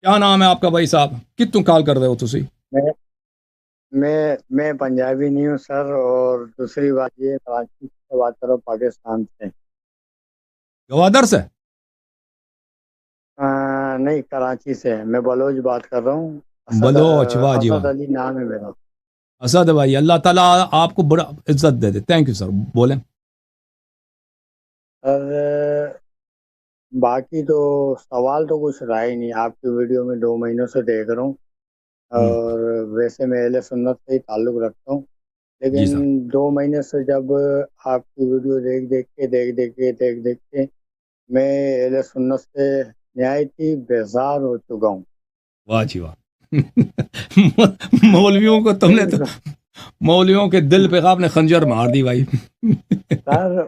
کیا نام ہے آپ کا بھائی صاحب؟ کتوں کال کر رہے ہو تسی؟ میں میں پنجابی نہیں ہوں سر، اور دوسری بات یہ کراچی سے بات کر رہا ہوں، پاکستان سے۔ گوادر سے؟ نہیں، کراچی سے میں بلوچ بات کر رہا ہوں۔ بلوچ، واہ جی اسد واہ۔ علی نام ہے میرا۔ اسد بھائی، اللہ تعالیٰ آپ کو بڑا عزت دے دے، تھینک یو سر، بولیں۔ سر باقی تو سوال تو کچھ رہا ہی نہیں، آپ کی ویڈیو میں 2 مہینوں سے دیکھ رہا ہوں، ہم، اور ویسے میں اہل سنت سے ہی تعلق رکھتا ہوں، جی لیکن سر۔ 2 مہینے سے جب آپ کی ویڈیو دیکھ دیکھ کے میں اہل سنت سے نہایتی بیزار ہو چکا ہوں۔ واہ جی واہ۔ مولویوں کو تم نے تو، بالکل مولویوں کے دل پہ آپ نے خنجر مار دی بھائی۔ سر،